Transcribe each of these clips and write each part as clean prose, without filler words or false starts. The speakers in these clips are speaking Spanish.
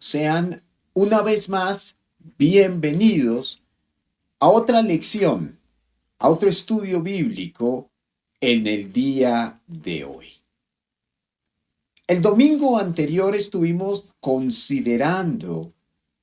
Sean una vez más bienvenidos a otra lección, a otro estudio bíblico en el día de hoy. El domingo anterior estuvimos considerando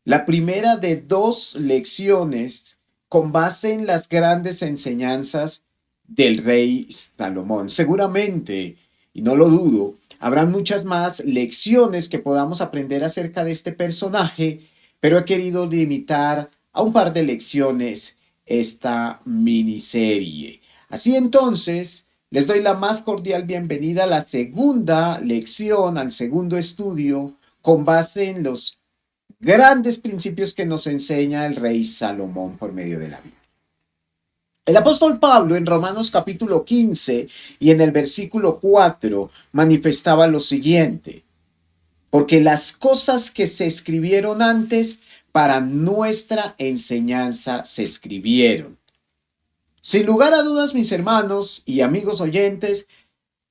la primera de dos lecciones con base en las grandes enseñanzas del rey Salomón. Seguramente, y no lo dudo, habrán muchas más lecciones que podamos aprender acerca de este personaje, pero he querido limitar a un par de lecciones esta miniserie. Así entonces, les doy la más cordial bienvenida a la segunda lección, al segundo estudio, con base en los grandes principios que nos enseña el rey Salomón por medio de la Biblia. El apóstol Pablo en Romanos capítulo 15 y en el versículo 4 manifestaba lo siguiente: porque las cosas que se escribieron antes para nuestra enseñanza se escribieron. Sin lugar a dudas, mis hermanos y amigos oyentes,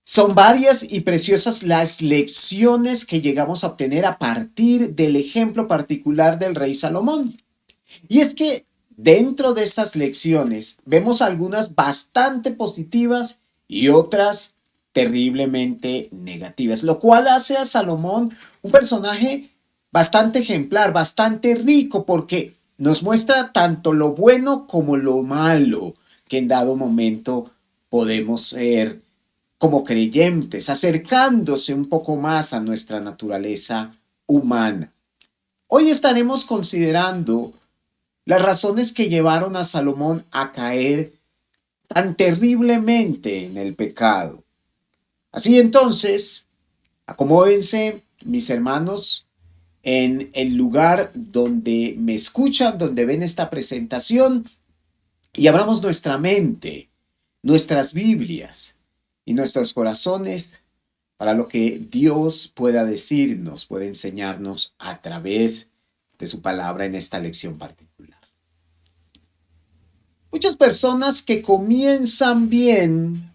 son varias y preciosas las lecciones que llegamos a obtener a partir del ejemplo particular del rey Salomón. Y es que dentro de estas lecciones vemos algunas bastante positivas y otras terriblemente negativas, lo cual hace a Salomón un personaje bastante ejemplar, bastante rico, porque nos muestra tanto lo bueno como lo malo que en dado momento podemos ser como creyentes, acercándose un poco más a nuestra naturaleza humana. Hoy estaremos considerando las razones que llevaron a Salomón a caer tan terriblemente en el pecado. Así entonces, acomódense, mis hermanos, en el lugar donde me escuchan, donde ven esta presentación, y abramos nuestra mente, nuestras Biblias y nuestros corazones para lo que Dios pueda decirnos, pueda enseñarnos a través de su palabra en esta lección particular. Muchas personas que comienzan bien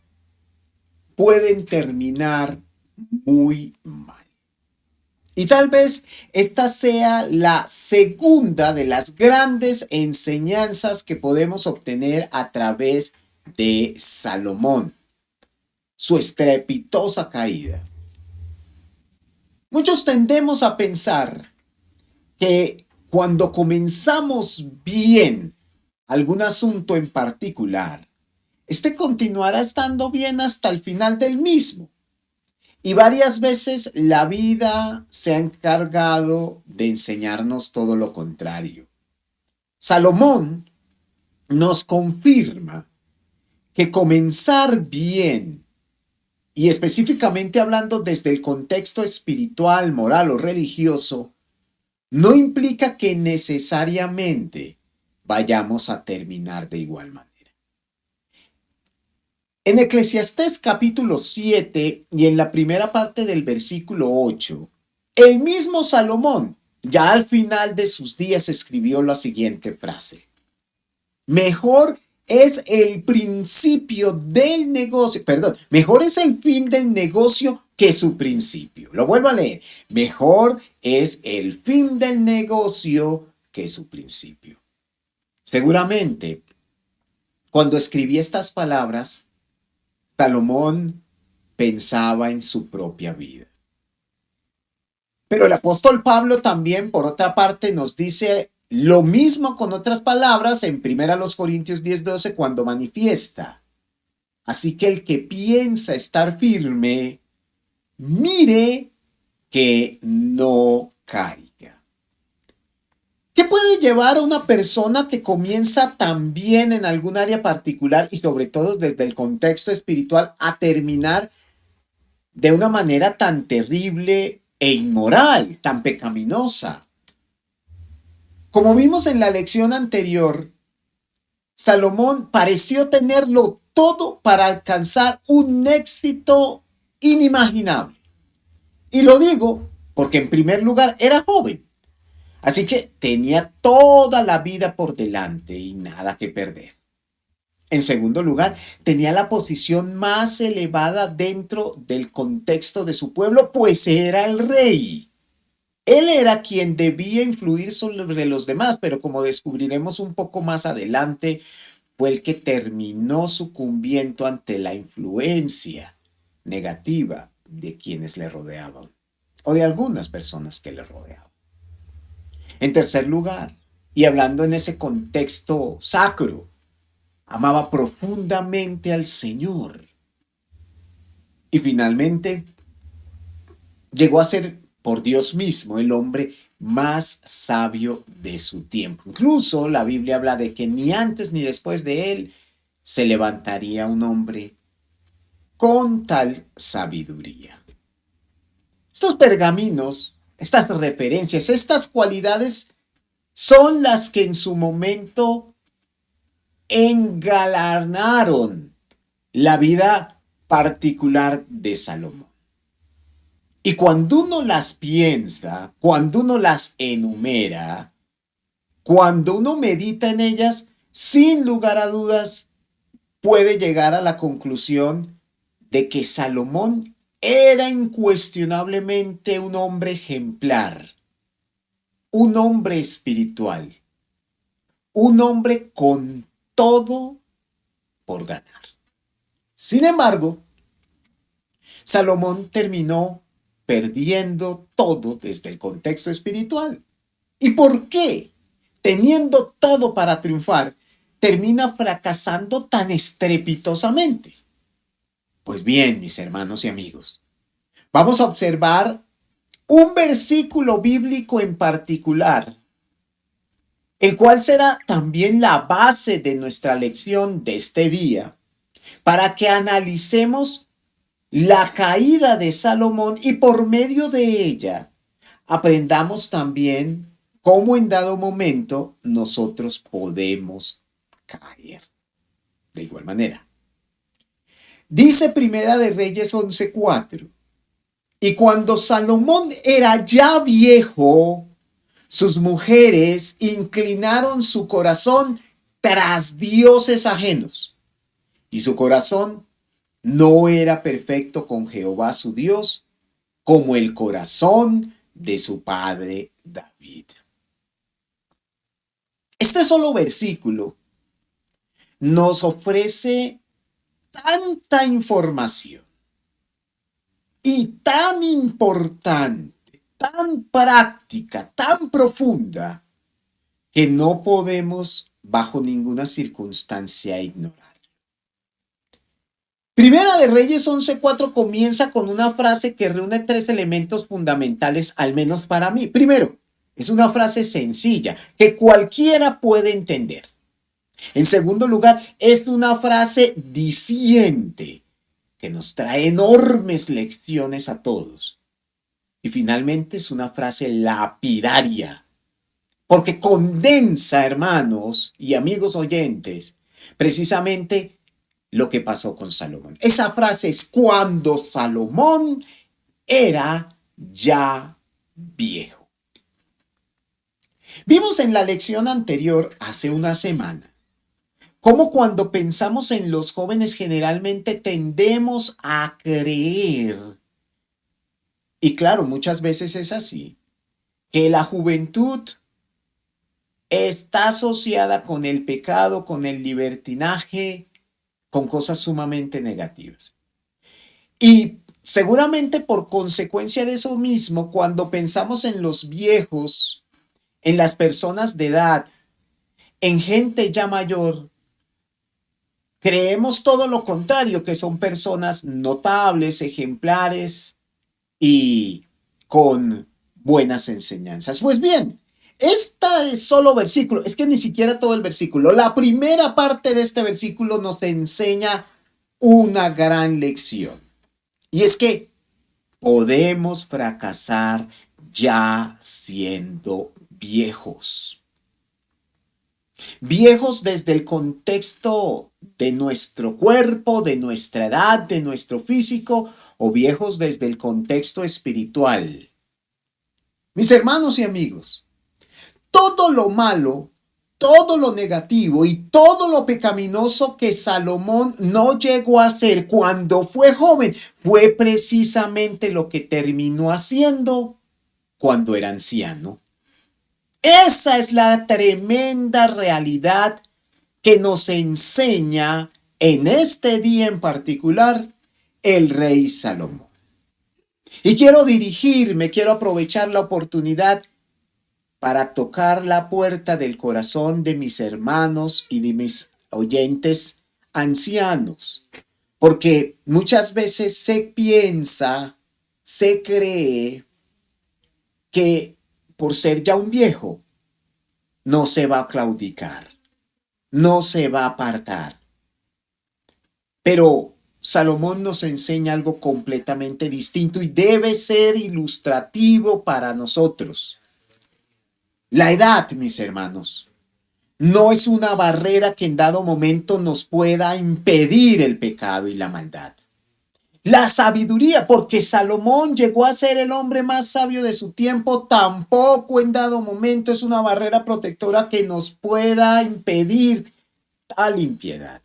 pueden terminar muy mal. Y tal vez esta sea la segunda de las grandes enseñanzas que podemos obtener a través de Salomón, su estrepitosa caída. Muchos tendemos a pensar que cuando comenzamos bien algún asunto en particular, este continuará estando bien hasta el final del mismo. Y varias veces la vida se ha encargado de enseñarnos todo lo contrario. Salomón nos confirma que comenzar bien, y específicamente hablando desde el contexto espiritual, moral o religioso, no implica que necesariamente vayamos a terminar de igual manera. En Eclesiastés capítulo 7 y en la primera parte del versículo 8, el mismo Salomón, ya al final de sus días, escribió la siguiente frase: mejor es el principio del negocio, perdón, mejor es el fin del negocio que su principio. Lo vuelvo a leer: mejor es el fin del negocio que su principio. Seguramente, cuando escribí estas palabras, Salomón pensaba en su propia vida. Pero el apóstol Pablo también, por otra parte, nos dice lo mismo con otras palabras en 1 Corintios 10:12, cuando manifiesta: así que el que piensa estar firme, mire que no caiga. ¿Qué puede llevar a una persona que comienza tan bien en algún área particular y sobre todo desde el contexto espiritual a terminar de una manera tan terrible e inmoral, tan pecaminosa? Como vimos en la lección anterior, Salomón pareció tenerlo todo para alcanzar un éxito inimaginable. Y lo digo porque en primer lugar era joven. Así que tenía toda la vida por delante y nada que perder. En segundo lugar, tenía la posición más elevada dentro del contexto de su pueblo, pues era el rey. Él era quien debía influir sobre los demás, pero como descubriremos un poco más adelante, fue el que terminó sucumbiendo ante la influencia negativa de quienes le rodeaban o de algunas personas que le rodeaban. En tercer lugar, y hablando en ese contexto sacro, amaba profundamente al Señor. Y finalmente, llegó a ser por Dios mismo el hombre más sabio de su tiempo. Incluso la Biblia habla de que ni antes ni después de él se levantaría un hombre con tal sabiduría. Estos pergaminos, estas referencias, estas cualidades son las que en su momento engalanaron la vida particular de Salomón. Y cuando uno las piensa, cuando uno las enumera, cuando uno medita en ellas, sin lugar a dudas, puede llegar a la conclusión de que Salomón era incuestionablemente un hombre ejemplar, un hombre espiritual, un hombre con todo por ganar. Sin embargo, Salomón terminó perdiendo todo desde el contexto espiritual. ¿Y por qué? Teniendo todo para triunfar, termina fracasando tan estrepitosamente. Pues bien, mis hermanos y amigos, vamos a observar un versículo bíblico en particular, el cual será también la base de nuestra lección de este día, para que analicemos la caída de Salomón y por medio de ella aprendamos también cómo en dado momento nosotros podemos caer. De igual manera, dice Primera de Reyes 11:4, y cuando Salomón era ya viejo, sus mujeres inclinaron su corazón tras dioses ajenos, y su corazón no era perfecto con Jehová su Dios, como el corazón de su padre David. Este solo versículo nos ofrece tanta información y tan importante, tan práctica, tan profunda, que no podemos bajo ninguna circunstancia ignorar. Primera de Reyes 11:4 comienza con una frase que reúne tres elementos fundamentales, al menos para mí. Primero, es una frase sencilla que cualquiera puede entender. En segundo lugar, es una frase diciente que nos trae enormes lecciones a todos. Y finalmente es una frase lapidaria, porque condensa, hermanos y amigos oyentes, precisamente lo que pasó con Salomón. Esa frase es cuando Salomón era ya viejo. Vimos en la lección anterior, hace una semana, cómo cuando pensamos en los jóvenes generalmente tendemos a creer, y claro, muchas veces es así, que la juventud está asociada con el pecado, con el libertinaje, con cosas sumamente negativas. Y seguramente por consecuencia de eso mismo, cuando pensamos en los viejos, en las personas de edad, en gente ya mayor, creemos todo lo contrario, que son personas notables, ejemplares y con buenas enseñanzas. Pues bien, este solo versículo, es que ni siquiera todo el versículo, la primera parte de este versículo nos enseña una gran lección. Y es que podemos fracasar ya siendo viejos. Viejos desde el contexto de nuestro cuerpo, de nuestra edad, de nuestro físico, o viejos desde el contexto espiritual. Mis hermanos y amigos, todo lo malo, todo lo negativo y todo lo pecaminoso que Salomón no llegó a hacer cuando fue joven fue precisamente lo que terminó haciendo cuando era anciano. Esa es la tremenda realidad que nos enseña en este día en particular el rey Salomón. Y quiero aprovechar la oportunidad para tocar la puerta del corazón de mis hermanos y de mis oyentes ancianos, porque muchas veces se piensa, se cree que por ser ya un viejo no se va a claudicar, no se va a apartar. Pero Salomón nos enseña algo completamente distinto y debe ser ilustrativo para nosotros. La edad, mis hermanos, no es una barrera que en dado momento nos pueda impedir el pecado y la maldad. La sabiduría, porque Salomón llegó a ser el hombre más sabio de su tiempo, tampoco en dado momento es una barrera protectora que nos pueda impedir tal impiedad.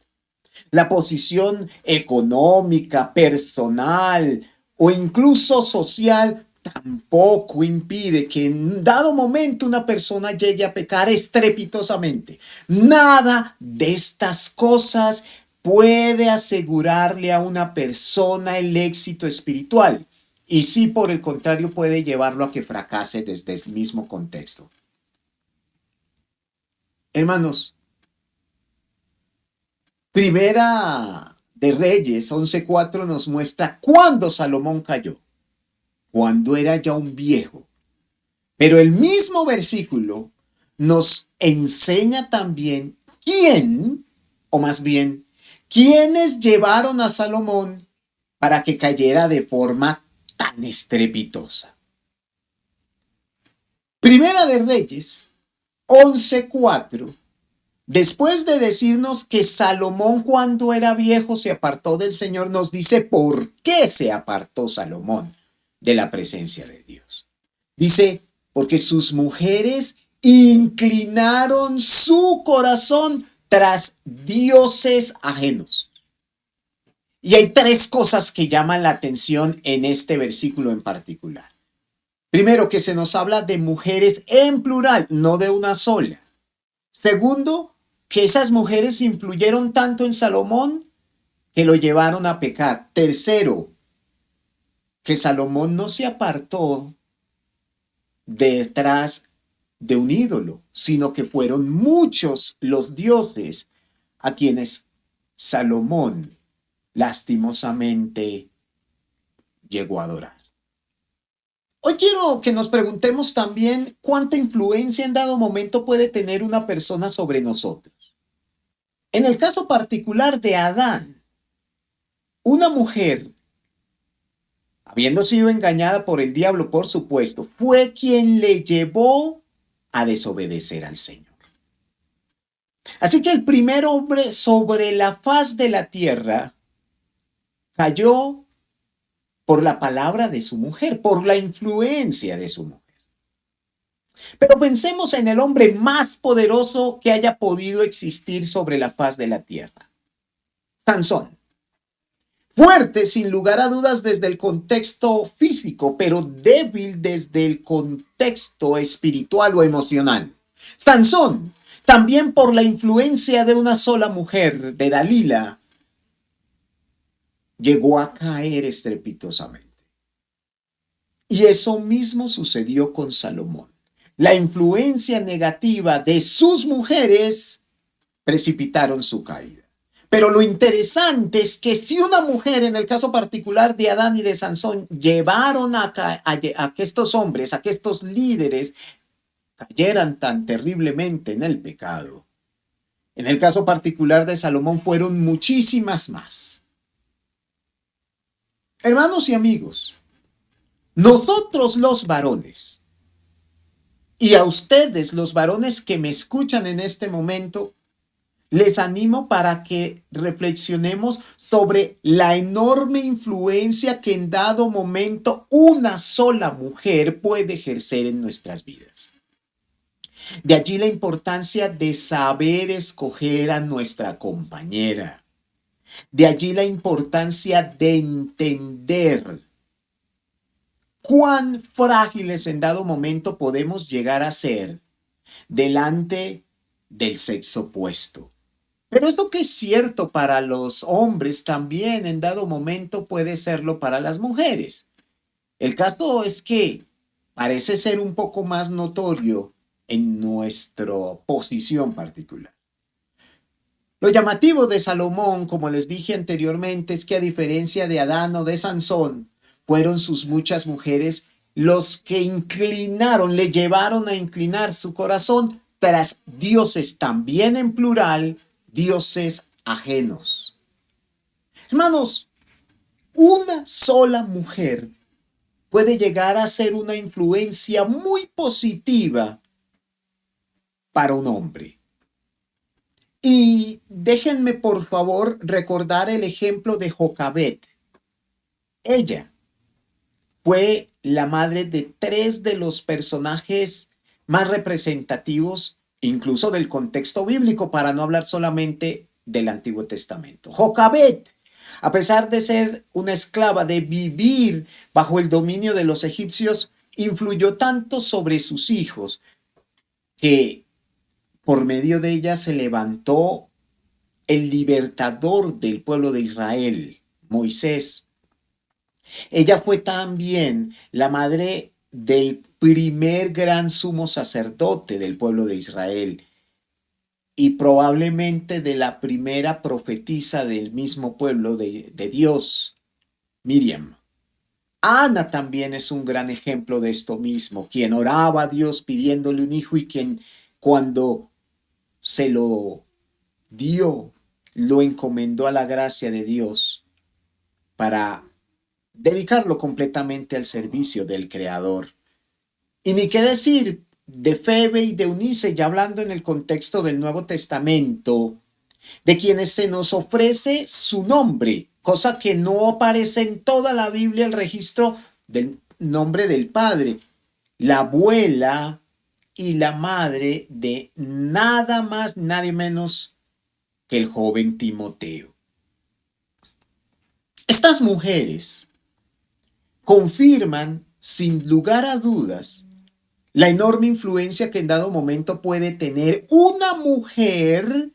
La posición económica, personal o incluso social tampoco impide que en dado momento una persona llegue a pecar estrepitosamente. Nada de estas cosas puede asegurarle a una persona el éxito espiritual. Y sí, por el contrario, puede llevarlo a que fracase desde el mismo contexto. Hermanos, Primera de Reyes 11:4 nos muestra cuándo Salomón cayó, cuando era ya un viejo. Pero el mismo versículo nos enseña también quién, o más bien, quiénes llevaron a Salomón para que cayera de forma tan estrepitosa. Primera de Reyes 11:4. Después de decirnos que Salomón cuando era viejo se apartó del Señor, nos dice por qué se apartó Salomón de la presencia de Dios. Dice, porque sus mujeres inclinaron su corazón tras dioses ajenos. Y hay tres cosas que llaman la atención en este versículo en particular. Primero, que se nos habla de mujeres en plural, no de una sola. Segundo, que esas mujeres influyeron tanto en Salomón que lo llevaron a pecar. Tercero, que Salomón no se apartó detrás de un ídolo, sino que fueron muchos los dioses a quienes Salomón lastimosamente llegó a adorar. Hoy quiero que nos preguntemos también cuánta influencia en dado momento puede tener una persona sobre nosotros. En el caso particular de Adán, una mujer, habiendo sido engañada por el diablo, por supuesto, fue quien le llevó a desobedecer al Señor. Así que el primer hombre sobre la faz de la tierra cayó por la palabra de su mujer, por la influencia de su mujer. Pero pensemos en el hombre más poderoso que haya podido existir sobre la faz de la tierra. Sansón. Fuerte, sin lugar a dudas, desde el contexto físico, pero débil desde el contexto espiritual o emocional. Sansón, también por la influencia de una sola mujer, de Dalila, llegó a caer estrepitosamente. Y eso mismo sucedió con Salomón. La influencia negativa de sus mujeres precipitaron su caída. Pero lo interesante es que si una mujer, en el caso particular de Adán y de Sansón, llevaron a que estos hombres, a que estos líderes cayeran tan terriblemente en el pecado, en el caso particular de Salomón fueron muchísimas más. Hermanos y amigos, nosotros los varones, y a ustedes los varones que me escuchan en este momento, les animo para que reflexionemos sobre la enorme influencia que en dado momento una sola mujer puede ejercer en nuestras vidas. De allí la importancia de saber escoger a nuestra compañera. De allí la importancia de entender cuán frágiles en dado momento podemos llegar a ser delante del sexo opuesto. Pero esto que es cierto para los hombres también en dado momento puede serlo para las mujeres. El caso es que parece ser un poco más notorio en nuestra posición particular. Lo llamativo de Salomón, como les dije anteriormente, es que a diferencia de Adán o de Sansón, fueron sus muchas mujeres los que inclinaron, le llevaron a inclinar su corazón tras dioses, también en plural, dioses ajenos. Hermanos, una sola mujer puede llegar a ser una influencia muy positiva para un hombre. Y déjenme por favor recordar el ejemplo de Jocabet. Ella fue la madre de 3 de los personajes más representativos, incluso del contexto bíblico, para no hablar solamente del Antiguo Testamento. Jocabet, a pesar de ser una esclava, de vivir bajo el dominio de los egipcios, influyó tanto sobre sus hijos que por medio de ella se levantó el libertador del pueblo de Israel, Moisés. Ella fue también la madre del primer gran sumo sacerdote del pueblo de Israel y probablemente de la primera profetisa del mismo pueblo de Dios, Miriam. Ana también es un gran ejemplo de esto mismo, quien oraba a Dios pidiéndole un hijo y quien cuando se lo dio, lo encomendó a la gracia de Dios para dedicarlo completamente al servicio del Creador. Y ni qué decir de Febe y de Eunice, ya hablando en el contexto del Nuevo Testamento, de quienes se nos ofrece su nombre, cosa que no aparece en toda la Biblia el registro del nombre del padre, la abuela y la madre de nada más, nadie menos que el joven Timoteo. Estas mujeres confirman, sin lugar a dudas, la enorme influencia que en dado momento puede tener una mujer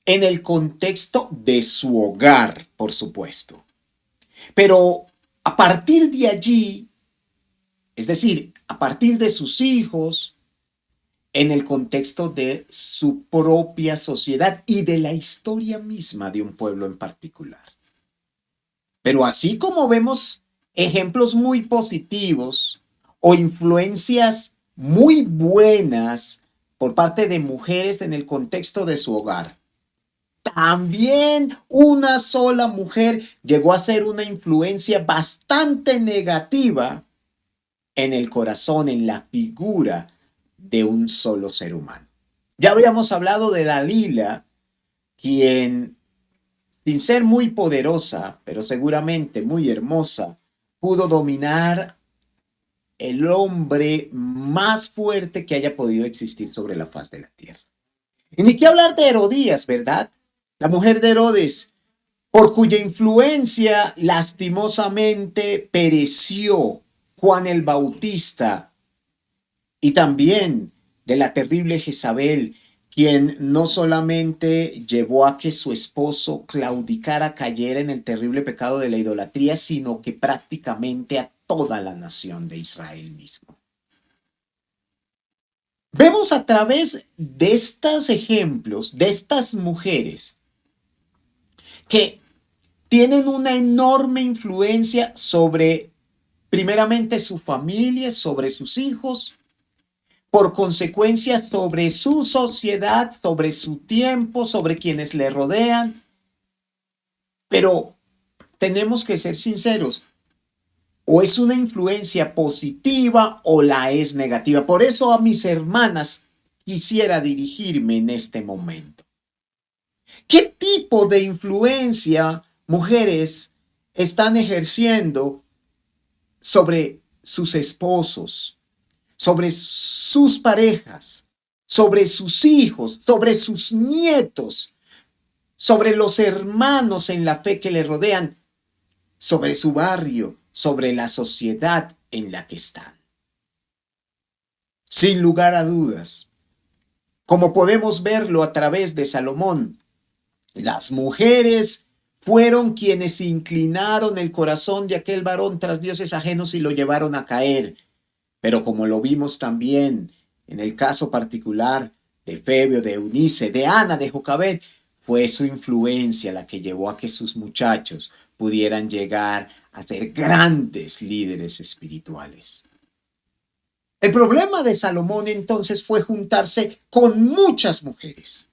en el contexto de su hogar, por supuesto. Pero a partir de allí, es decir, a partir de sus hijos, en el contexto de su propia sociedad y de la historia misma de un pueblo en particular. Pero así como vemos ejemplos muy positivos o influencias muy buenas por parte de mujeres en el contexto de su hogar, también una sola mujer llegó a ser una influencia bastante negativa en el corazón, en la figura de un solo ser humano. Ya habíamos hablado de Dalila, quien, sin ser muy poderosa, pero seguramente muy hermosa, pudo dominar el hombre más fuerte que haya podido existir sobre la faz de la tierra. Y ni qué hablar de Herodías, ¿verdad? La mujer de Herodes, por cuya influencia lastimosamente pereció Juan el Bautista, y también de la terrible Jezabel, quien no solamente llevó a que su esposo claudicara, cayera en el terrible pecado de la idolatría, sino que prácticamente a toda la nación de Israel mismo. Vemos a través de estos ejemplos, de estas mujeres, que tienen una enorme influencia sobre, primeramente, su familia, sobre sus hijos, por consecuencia sobre su sociedad, sobre su tiempo, sobre quienes le rodean. Pero tenemos que ser sinceros, o es una influencia positiva o la es negativa. Por eso a mis hermanas quisiera dirigirme en este momento. ¿Qué tipo de influencia mujeres están ejerciendo sobre sus esposos, sobre sus parejas, sobre sus hijos, sobre sus nietos, sobre los hermanos en la fe que le rodean, sobre su barrio, sobre la sociedad en la que están. Sin lugar a dudas, como podemos verlo a través de Salomón, las mujeres fueron quienes inclinaron el corazón de aquel varón tras dioses ajenos y lo llevaron a caer. Pero como lo vimos también en el caso particular de Febio, de Eunice, de Ana, de Jocabed, fue su influencia la que llevó a que sus muchachos pudieran llegar a ser grandes líderes espirituales. El problema de Salomón entonces fue juntarse con muchas mujeres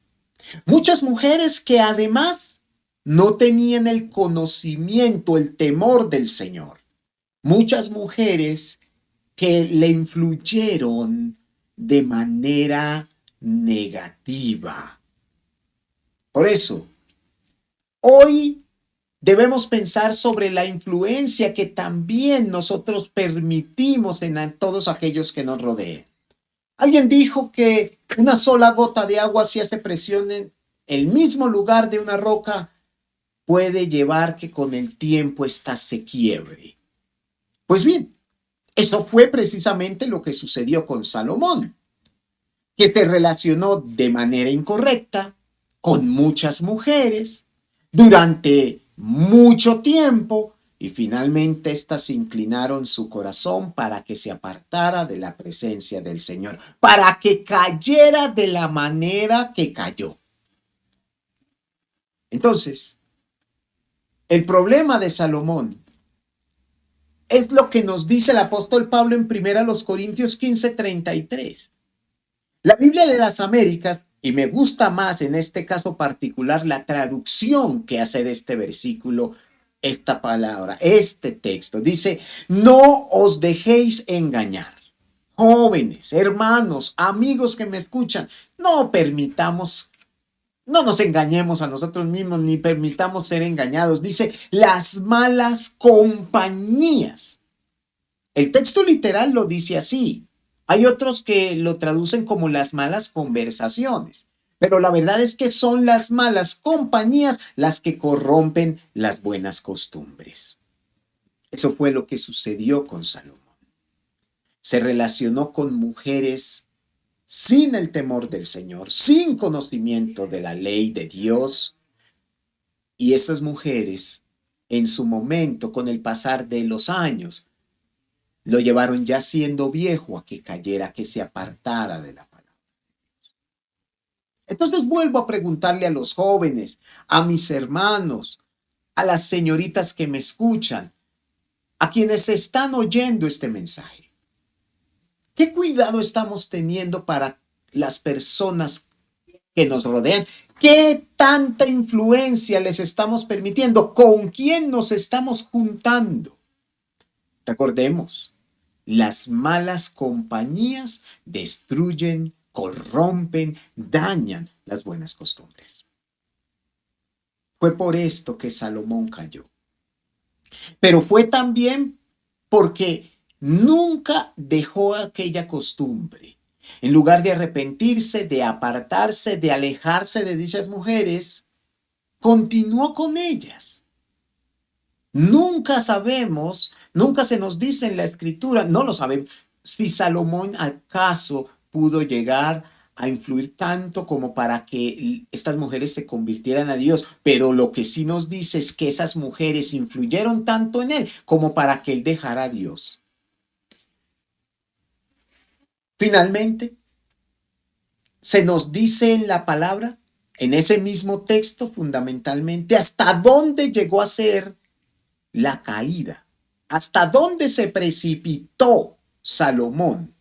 que además no tenían el conocimiento, el temor del Señor. Muchas mujeres que le influyeron de manera negativa. Por eso, hoy debemos pensar sobre la influencia que también nosotros permitimos en todos aquellos que nos rodean. Alguien dijo que una sola gota de agua, si hace presión en el mismo lugar de una roca, puede llevar que con el tiempo ésta se quiebre. Pues bien, eso fue precisamente lo que sucedió con Salomón, que se relacionó de manera incorrecta con muchas mujeres durante mucho tiempo y finalmente éstas inclinaron su corazón para que se apartara de la presencia del Señor, para que cayera de la manera que cayó. Entonces, el problema de Salomón es lo que nos dice el apóstol Pablo en 1 Corintios 15:33. La Biblia de las Américas, y me gusta más en este caso particular la traducción que hace de este versículo, esta palabra, este texto, dice: no os dejéis engañar. Jóvenes, hermanos, amigos que me escuchan, no nos engañemos a nosotros mismos ni permitamos ser engañados. Dice, las malas compañías. El texto literal lo dice así. Hay otros que lo traducen como las malas conversaciones. Pero la verdad es que son las malas compañías las que corrompen las buenas costumbres. Eso fue lo que sucedió con Salomón. Se relacionó con mujeres sin el temor del Señor, sin conocimiento de la ley de Dios. Y esas mujeres, en su momento, con el pasar de los años, lo llevaron ya siendo viejo a que cayera, que se apartara de la palabra. Entonces vuelvo a preguntarle a los jóvenes, a mis hermanos, a las señoritas que me escuchan, a quienes están oyendo este mensaje. ¿Qué cuidado estamos teniendo para las personas que nos rodean? ¿Qué tanta influencia les estamos permitiendo? ¿Con quién nos estamos juntando? Recordemos, las malas compañías destruyen, corrompen, dañan las buenas costumbres. Fue por esto que Salomón cayó. Pero fue también porque nunca dejó aquella costumbre. En lugar de arrepentirse, de apartarse, de alejarse de dichas mujeres, continuó con ellas. Nunca sabemos, nunca se nos dice en la escritura, no lo sabemos, si Salomón acaso pudo llegar a influir tanto como para que estas mujeres se convirtieran a Dios, pero lo que sí nos dice es que esas mujeres influyeron tanto en él como para que él dejara a Dios. Finalmente, se nos dice en la palabra, en ese mismo texto fundamentalmente, hasta dónde llegó a ser la caída, hasta dónde se precipitó Salomón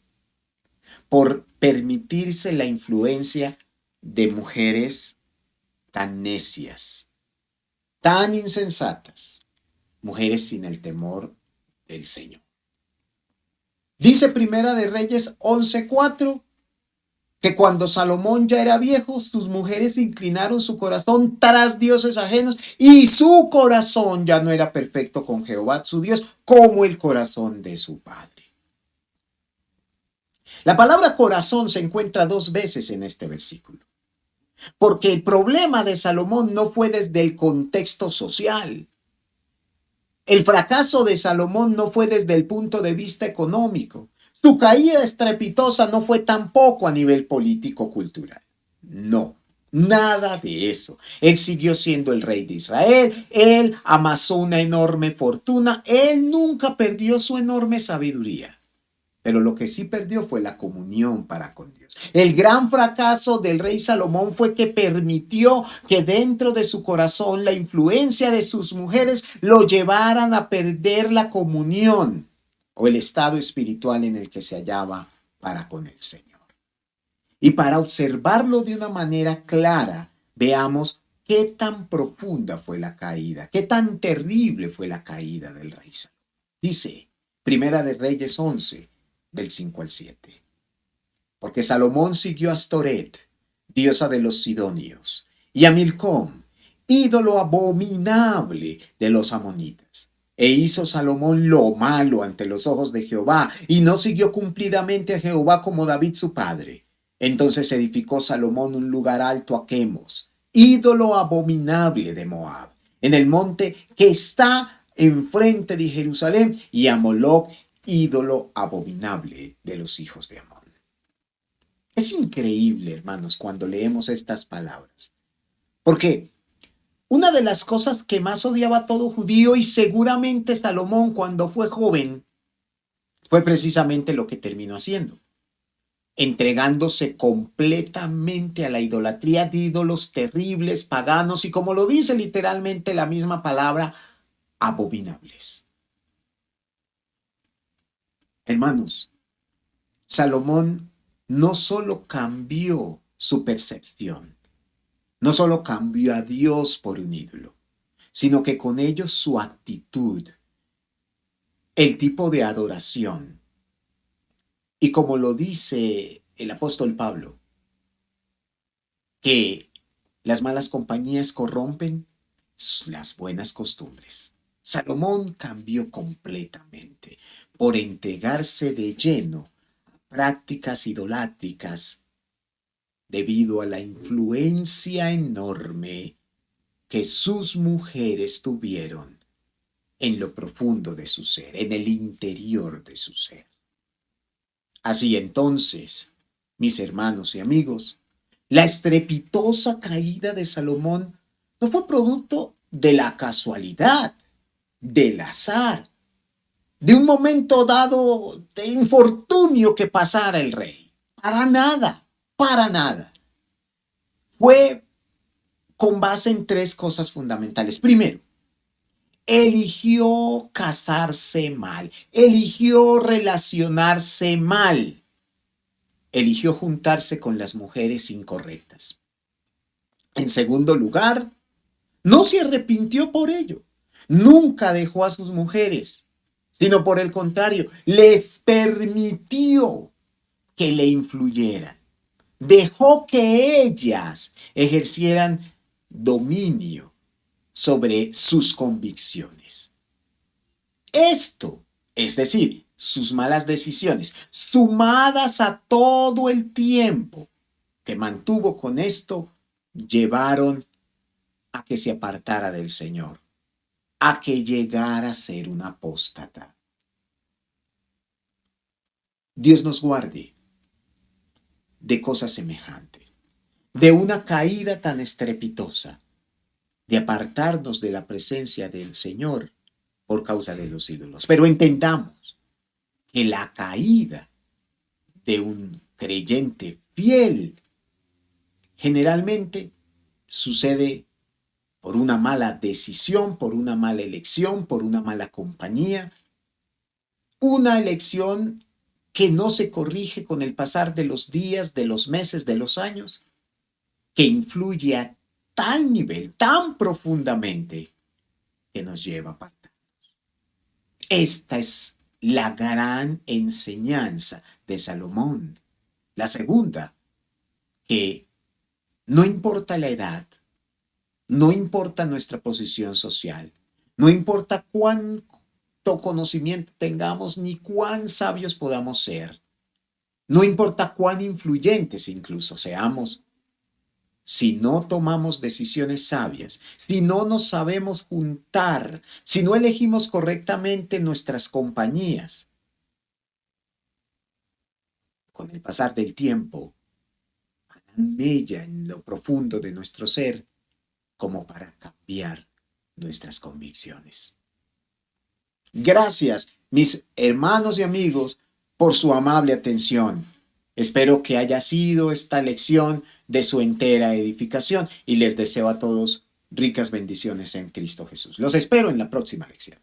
por permitirse la influencia de mujeres tan necias, tan insensatas, mujeres sin el temor del Señor. Dice Primera de Reyes 11:4 que cuando Salomón ya era viejo, sus mujeres inclinaron su corazón tras dioses ajenos y su corazón ya no era perfecto con Jehová su Dios como el corazón de su padre. La palabra corazón se encuentra 2 veces en este versículo, porque el problema de Salomón no fue desde el contexto social. El fracaso de Salomón no fue desde el punto de vista económico. Su caída estrepitosa no fue tampoco a nivel político-cultural. No, nada de eso. Él siguió siendo el rey de Israel, él amasó una enorme fortuna, él nunca perdió su enorme sabiduría. Pero lo que sí perdió fue la comunión para con Dios. El gran fracaso del rey Salomón fue que permitió que dentro de su corazón la influencia de sus mujeres lo llevaran a perder la comunión o el estado espiritual en el que se hallaba para con el Señor. Y para observarlo de una manera clara, veamos qué tan profunda fue la caída, qué tan terrible fue la caída del rey Salomón. Dice, Primera de Reyes 11, del 5 al 7. Porque Salomón siguió a Astoret, diosa de los sidonios, y a Milcom, ídolo abominable de los amonitas. E hizo Salomón lo malo ante los ojos de Jehová, y no siguió cumplidamente a Jehová como David su padre. Entonces edificó Salomón un lugar alto a Quemos, ídolo abominable de Moab, en el monte que está enfrente de Jerusalén, y a Moloc, ídolo abominable de los hijos de Amón. Es increíble, hermanos, cuando leemos estas palabras, porque una de las cosas que más odiaba todo judío, y seguramente Salomón cuando fue joven, fue precisamente lo que terminó haciendo, entregándose completamente a la idolatría de ídolos terribles, paganos, y como lo dice literalmente la misma palabra, abominables. Hermanos, Salomón no solo cambió su percepción, no solo cambió a Dios por un ídolo, sino que con ello su actitud, el tipo de adoración. Y como lo dice el apóstol Pablo, que las malas compañías corrompen las buenas costumbres. Salomón cambió completamente por entregarse de lleno a prácticas idolátricas debido a la influencia enorme que sus mujeres tuvieron en lo profundo de su ser, en el interior de su ser. Así entonces, mis hermanos y amigos, la estrepitosa caída de Salomón no fue producto de la casualidad, del azar, de un momento dado de infortunio que pasara el rey. Para nada, para nada. Fue con base en tres cosas fundamentales. Primero, eligió casarse mal, eligió relacionarse mal, eligió juntarse con las mujeres incorrectas. En segundo lugar, no se arrepintió por ello. Nunca dejó a sus mujeres, sino por el contrario, les permitió que le influyeran. Dejó que ellas ejercieran dominio sobre sus convicciones. Esto, es decir, sus malas decisiones, sumadas a todo el tiempo que mantuvo con esto, llevaron a que se apartara del Señor, a que llegara a ser un apóstata. Dios nos guarde de cosas semejantes, de una caída tan estrepitosa, de apartarnos de la presencia del Señor por causa de los ídolos. Pero entendamos que la caída de un creyente fiel generalmente sucede por una mala decisión, por una mala elección, por una mala compañía, una elección que no se corrige con el pasar de los días, de los meses, de los años, que influye a tal nivel, tan profundamente, que nos lleva a apartarnos. Esta es la gran enseñanza de Salomón. La segunda, que no importa la edad, no importa nuestra posición social, no importa cuánto conocimiento tengamos ni cuán sabios podamos ser, no importa cuán influyentes incluso seamos, si no tomamos decisiones sabias, si no nos sabemos juntar, si no elegimos correctamente nuestras compañías, con el pasar del tiempo, harán mella en lo profundo de nuestro ser como para cambiar nuestras convicciones. Gracias, mis hermanos y amigos, por su amable atención. Espero que haya sido esta lección de su entera edificación y les deseo a todos ricas bendiciones en Cristo Jesús. Los espero en la próxima lección.